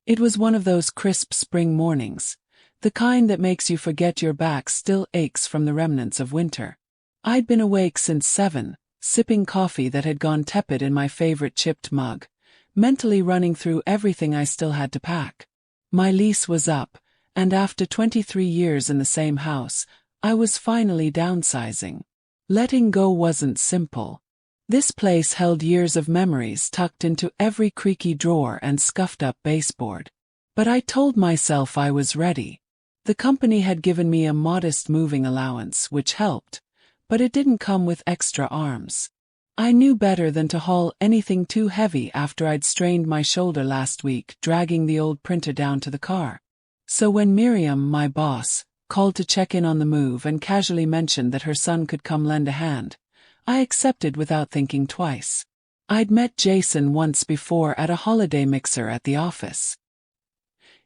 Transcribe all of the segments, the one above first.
It was one of those crisp spring mornings, the kind that makes you forget your back still aches from the remnants of winter. I'd been awake since 7, sipping coffee that had gone tepid in my favorite chipped mug, mentally running through everything I still had to pack. My lease was up, and after 23 years in the same house, I was finally downsizing. Letting go wasn't simple. This place held years of memories tucked into every creaky drawer and scuffed-up baseboard. But I told myself I was ready. The company had given me a modest moving allowance, which helped, but it didn't come with extra arms. I knew better than to haul anything too heavy after I'd strained my shoulder last week dragging the old printer down to the car. So when Miriam, my boss, called to check in on the move and casually mentioned that her son could come lend a hand, I accepted without thinking twice. I'd met Jason once before at a holiday mixer at the office.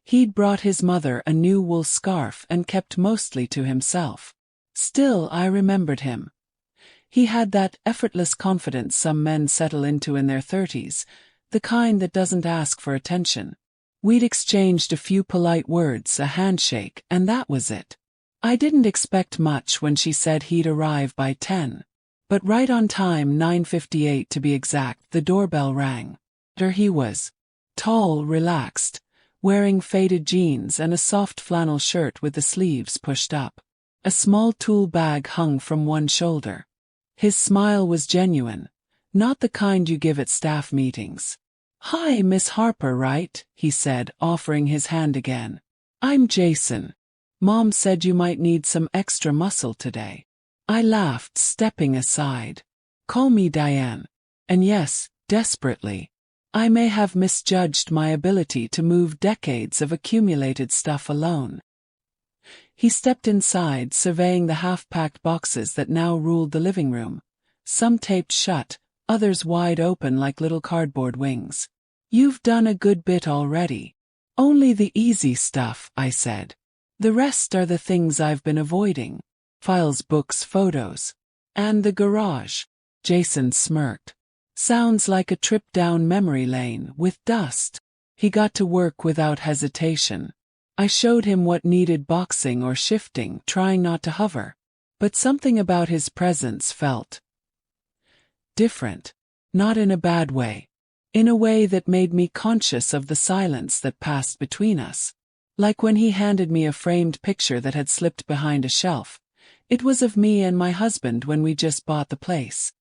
He'd brought his mother a new wool scarf and kept mostly to himself. Still, I remembered him. He had that effortless confidence some men settle into in their 30s, the kind that doesn't ask for attention. We'd exchanged a few polite words, a handshake, and that was it. I didn't expect much when she said he'd arrive by 10. But right on time, 9:58 to be exact, the doorbell rang. There he was. Tall, relaxed, wearing faded jeans and a soft flannel shirt with the sleeves pushed up. A small tool bag hung from one shoulder. His smile was genuine, not the kind you give at staff meetings. "Hi, Miss Harper, right?" he said, offering his hand again. "I'm Jason. Mom said you might need some extra muscle today." I laughed, stepping aside. "Call me Diane." And yes, desperately. I may have misjudged my ability to move decades of accumulated stuff alone. He stepped inside, surveying the half-packed boxes that now ruled the living room, some taped shut, others wide open like little cardboard wings. "You've done a good bit already." "Only the easy stuff," I said. "The rest are the things I've been avoiding. Files, books, photos. And the garage." Jason smirked. "Sounds like a trip down memory lane with dust." He got to work without hesitation. I showed him what needed boxing or shifting, trying not to hover. But something about his presence felt different. Not in a bad way. In a way that made me conscious of the silence that passed between us. Like when he handed me a framed picture that had slipped behind a shelf. It was of me and my husband when we just bought the place.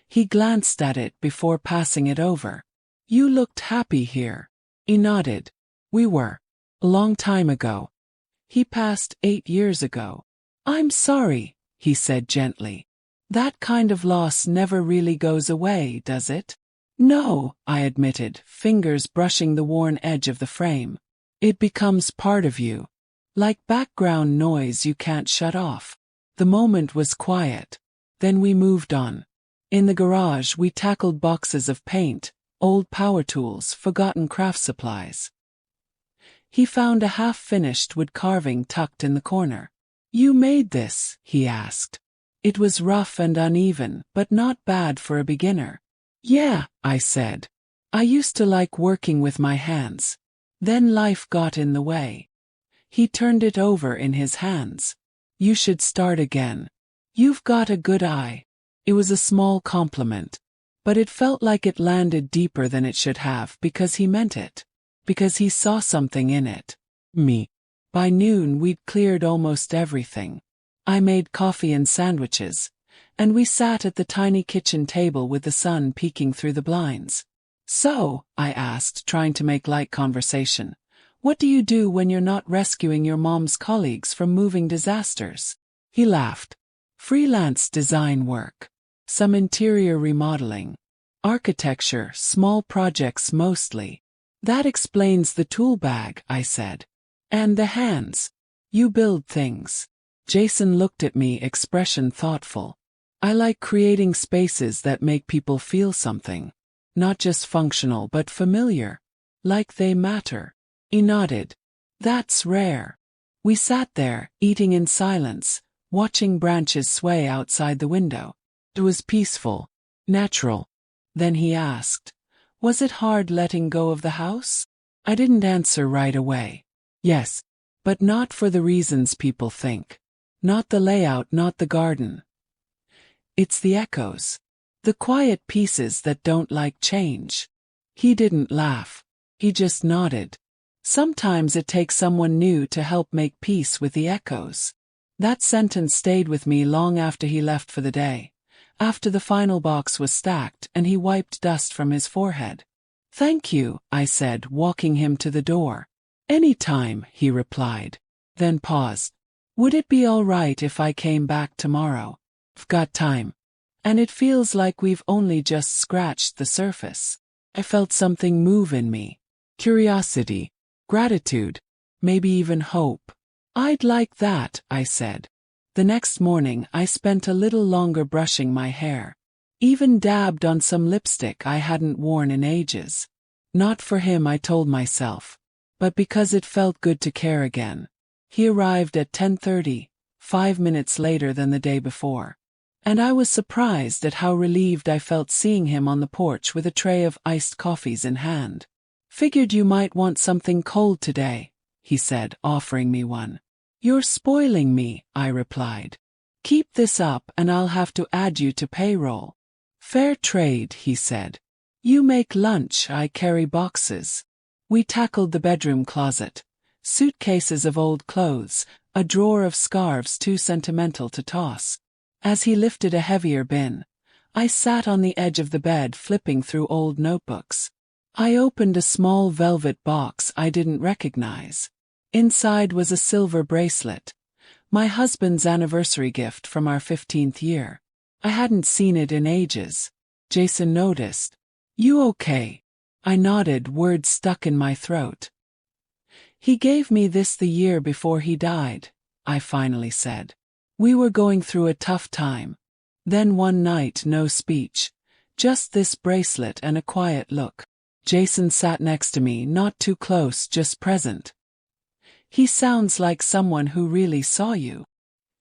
He glanced at it before passing it over. "You looked happy here." He nodded. "We were. A long time ago. He passed 8 years ago." "I'm sorry," he said gently. "That kind of loss never really goes away, does it?" "No," I admitted, fingers brushing the worn edge of the frame. "It becomes part of you. Like background noise you can't shut off." The moment was quiet. Then we moved on. In the garage we tackled boxes of paint, old power tools, forgotten craft supplies. He found a half-finished wood carving tucked in the corner. "You made this?" he asked. It was rough and uneven, but not bad for a beginner. "Yeah," I said. "I used to like working with my hands. Then life got in the way." He turned it over in his hands. "You should start again. You've got a good eye." It was a small compliment, but it felt like it landed deeper than it should have because he meant it. Because he saw something in it. Me. By noon we'd cleared almost everything. I made coffee and sandwiches, and we sat at the tiny kitchen table with the sun peeking through the blinds. "So," I asked, trying to make light conversation, "what do you do when you're not rescuing your mom's colleagues from moving disasters?" He laughed. "Freelance design work. Some interior remodeling. Architecture, small projects mostly." "That explains the tool bag," I said. "And the hands. You build things." Jason looked at me, expression thoughtful. "I like creating spaces that make people feel something. Not just functional but familiar. Like they matter." He nodded. "That's rare." We sat there, eating in silence, watching branches sway outside the window. It was peaceful, natural. Then he asked, "Was it hard letting go of the house?" I didn't answer right away. Yes, but not for the reasons people think. Not the layout, not the garden. It's the echoes. The quiet pieces that don't like change. He didn't laugh. He just nodded. Sometimes it takes someone new to help make peace with the echoes. That sentence stayed with me long after he left for the day. After the final box was stacked and he wiped dust from his forehead. "Thank you," I said, walking him to the door. "Any time," he replied. Then paused. "Would it be all right if I came back tomorrow? I've got time. And it feels like we've only just scratched the surface." I felt something move in me. Curiosity, gratitude, maybe even hope. "I'd like that," I said. The next morning I spent a little longer brushing my hair. Even dabbed on some lipstick I hadn't worn in ages. Not for him, I told myself, but because it felt good to care again. He arrived at 10:30, 5 minutes later than the day before. And I was surprised at how relieved I felt seeing him on the porch with a tray of iced coffees in hand. "Figured you might want something cold today," he said, offering me one. "You're spoiling me," I replied. "Keep this up and I'll have to add you to payroll." "Fair trade," he said. "You make lunch, I carry boxes." We tackled the bedroom closet. Suitcases of old clothes, a drawer of scarves too sentimental to toss. As he lifted a heavier bin, I sat on the edge of the bed flipping through old notebooks. I opened a small velvet box I didn't recognize. Inside was a silver bracelet, my husband's anniversary gift from our 15th year. I hadn't seen it in ages. Jason noticed. "You okay?" I nodded, words stuck in my throat. "He gave me this the year before he died," I finally said. "We were going through a tough time. Then one night, no speech, just this bracelet and a quiet look." Jason sat next to me, not too close, just present. "He sounds like someone who really saw you."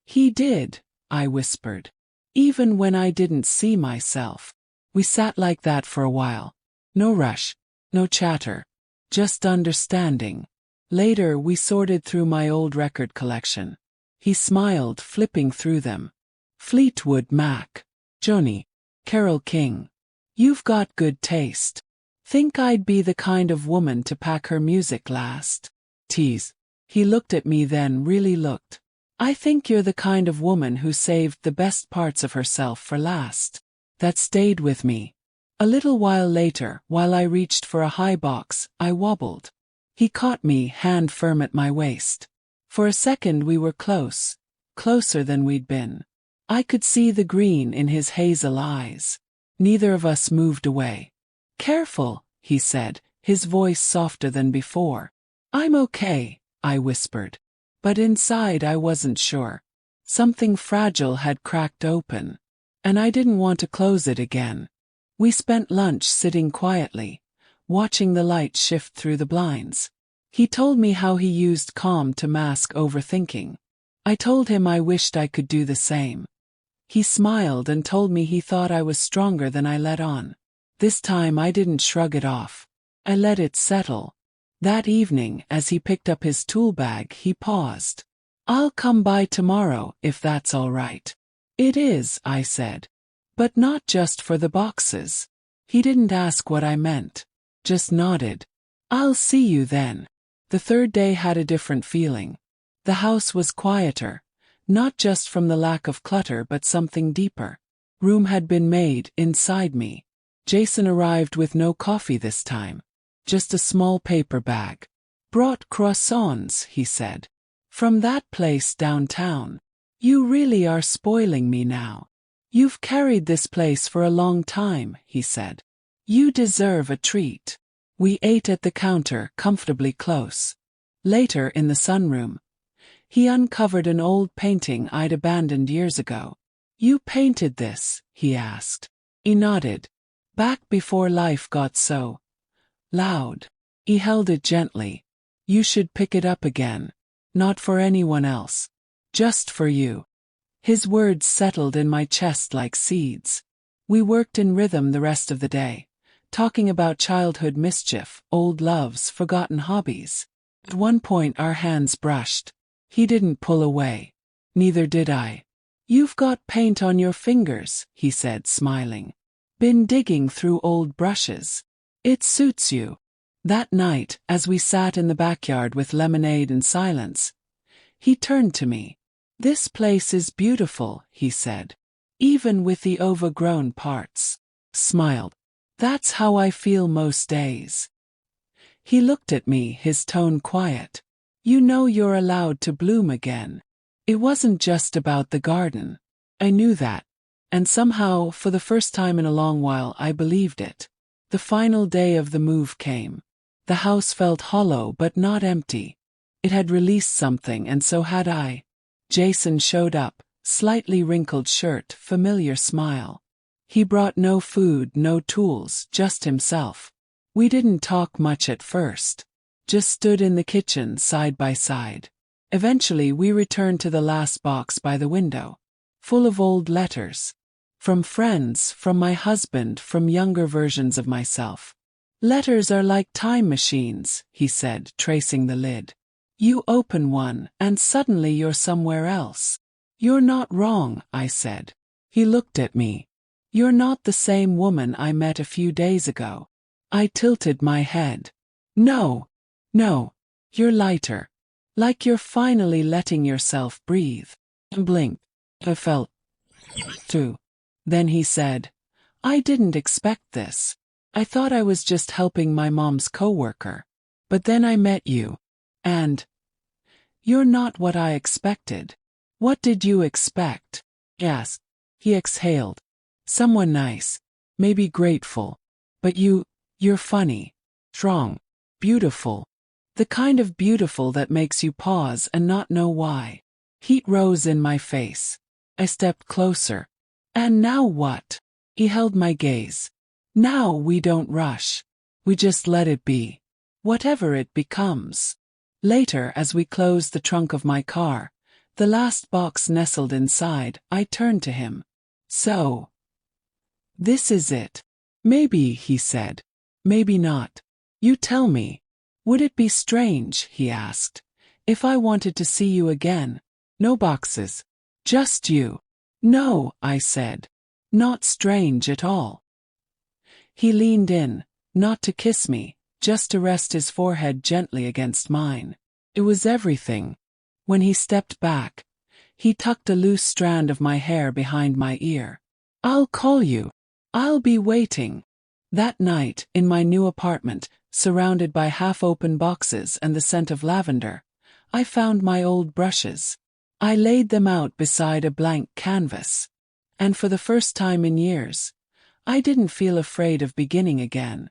"He did," I whispered. "Even when I didn't see myself." We sat like that for a while. No rush, no chatter, just understanding. Later we sorted through my old record collection. He smiled, flipping through them. Fleetwood Mac, Joni, Carole King. "You've got good taste. Think I'd be the kind of woman to pack her music last?" Tease. He looked at me, then really looked. "I think you're the kind of woman who saved the best parts of herself for last." That stayed with me. A little while later, while I reached for a high box, I wobbled. He caught me, hand firm at my waist. For a second we were close, closer than we'd been. I could see the green in his hazel eyes. Neither of us moved away. "Careful," he said, his voice softer than before. "I'm okay," I whispered. But inside I wasn't sure. Something fragile had cracked open. And I didn't want to close it again. We spent lunch sitting quietly, watching the light shift through the blinds. He told me how he used calm to mask overthinking. I told him I wished I could do the same. He smiled and told me he thought I was stronger than I let on. This time I didn't shrug it off. I let it settle. That evening, as he picked up his tool bag, he paused. "I'll come by tomorrow, if that's all right." "It is," I said. "But not just for the boxes." He didn't ask what I meant. Just nodded. "I'll see you then." The third day had a different feeling. The house was quieter, not just from the lack of clutter but something deeper. Room had been made inside me. Jason arrived with no coffee this time. Just a small paper bag. "Brought croissants," he said. "From that place downtown. You really are spoiling me now. You've carried this place for a long time," he said. "You deserve a treat." We ate at the counter, comfortably close. Later, in the sunroom, he uncovered an old painting I'd abandoned years ago. "You painted this?" he asked. He nodded. "Back before life got so loud." He held it gently. "You should pick it up again. Not for anyone else. Just for you." His words settled in my chest like seeds. We worked in rhythm the rest of the day, talking about childhood mischief, old loves, forgotten hobbies. At one point our hands brushed. He didn't pull away. Neither did I. "You've got paint on your fingers," he said, smiling. "Been digging through old brushes. It suits you." That night, as we sat in the backyard with lemonade and silence, he turned to me. "This place is beautiful," he said. "Even with the overgrown parts." Smiled. "That's how I feel most days." He looked at me, his tone quiet. "You know you're allowed to bloom again." It wasn't just about the garden. I knew that. And somehow, for the first time in a long while, I believed it. The final day of the move came. The house felt hollow but not empty. It had released something, and so had I. Jason showed up, slightly wrinkled shirt, familiar smile. He brought no food, no tools, just himself. We didn't talk much at first. Just stood in the kitchen, side by side. Eventually we returned to the last box by the window. Full of old letters. From friends, from my husband, from younger versions of myself. "Letters are like time machines," he said, tracing the lid. "You open one, and suddenly you're somewhere else." "You're not wrong," I said. He looked at me. "You're not the same woman I met a few days ago." I tilted my head. No, you're lighter. Like you're finally letting yourself breathe." I blinked. I felt too. Then he said, "I didn't expect this. I thought I was just helping my mom's coworker. But then I met you. And you're not what I expected." "What did you expect?" I asked. He exhaled. "Someone nice. Maybe grateful. But you're funny. Strong. Beautiful. The kind of beautiful that makes you pause and not know why." Heat rose in my face. I stepped closer. "And now what?" He held my gaze. "Now we don't rush. We just let it be. Whatever it becomes." Later, as we closed the trunk of my car, the last box nestled inside, I turned to him. "So, this is it." "Maybe," he said. "Maybe not. You tell me. Would it be strange," he asked, "if I wanted to see you again? No boxes. Just you." "No," I said. "Not strange at all." He leaned in, not to kiss me, just to rest his forehead gently against mine. It was everything. When he stepped back, he tucked a loose strand of my hair behind my ear. "I'll call you. I'll be waiting." That night, in my new apartment, surrounded by half-open boxes and the scent of lavender, I found my old brushes. I laid them out beside a blank canvas. And for the first time in years, I didn't feel afraid of beginning again.